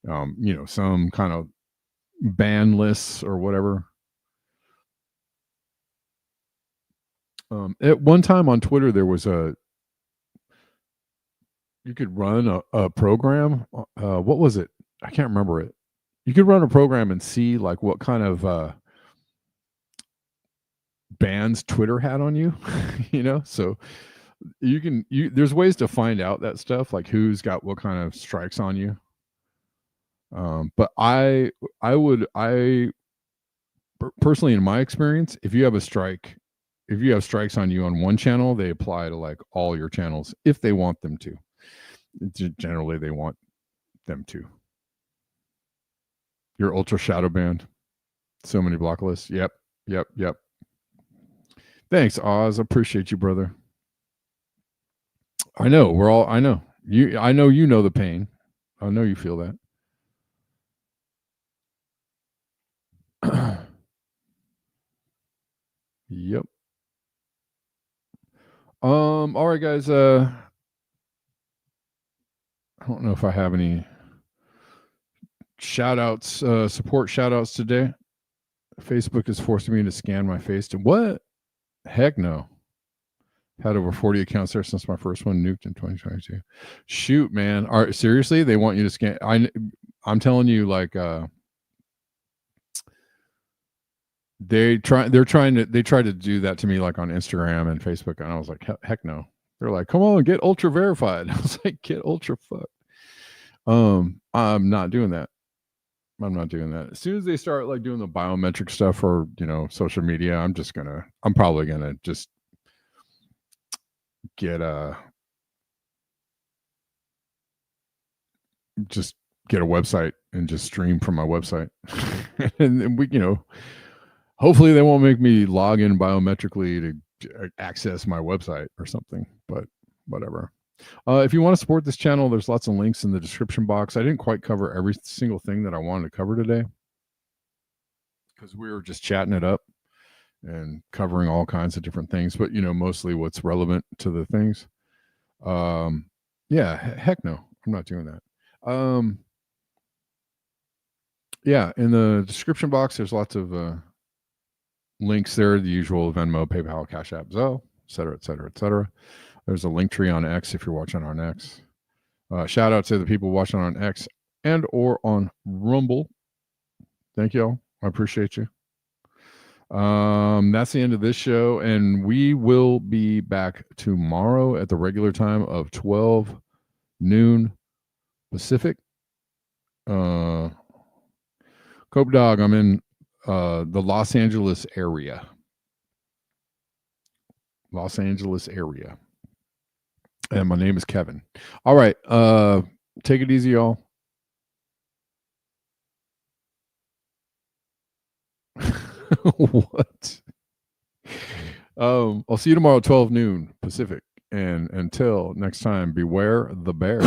some kind of ban lists or whatever. At one time on Twitter there was you could run a program. What was it? I can't remember it. You could run a program and see like what kind of bans Twitter had on you, you know. So there's ways to find out that stuff, like who's got what kind of strikes on you. But I personally, in my experience, if you have strikes on you on one channel, they apply to like all your channels if they want them to. Generally, they want them to. You're ultra shadow banned. So many block lists. Yep. Thanks, Oz. Appreciate you, brother. I know I know you know the pain. I know you feel that. Yep. All right, guys. I don't know if I have any shout outs, support shout outs today. Facebook is forcing me to scan my face to what? Heck no. Had over 40 accounts there since my first one nuked in 2022. Shoot, man. Seriously, they want you to scan. I'm telling you, like, they tried to do that to me, like on Instagram and Facebook, and I was like, heck no. They're like, come on, get ultra verified. I was like, get ultra fucked. I'm not doing that. As soon as they start like doing the biometric stuff for, you know, social media, I'm probably gonna just get a website and just stream from my website. And we, you know, hopefully they won't make me log in biometrically to access my website or something, but whatever. If you want to support this channel, there's lots of links in the description box. I didn't quite cover every single thing that I wanted to cover today because we were just chatting it up and covering all kinds of different things, but you know, mostly what's relevant to the things. Yeah, heck no, I'm not doing that. Yeah, in the description box, there's lots of links there, the usual Venmo, PayPal, Cash App, Zelle, etc. There's a link tree on X if you're watching on X. Shout out to the people watching on X and or on Rumble. Thank y'all. I appreciate you. That's the end of this show, and we will be back tomorrow at the regular time of 12 noon Pacific. Cope Dog, I'm in the Los Angeles area. And my name is Kevin. All right. Take it easy, y'all. What? I'll see you tomorrow at 12 noon Pacific. And until next time, beware the bear.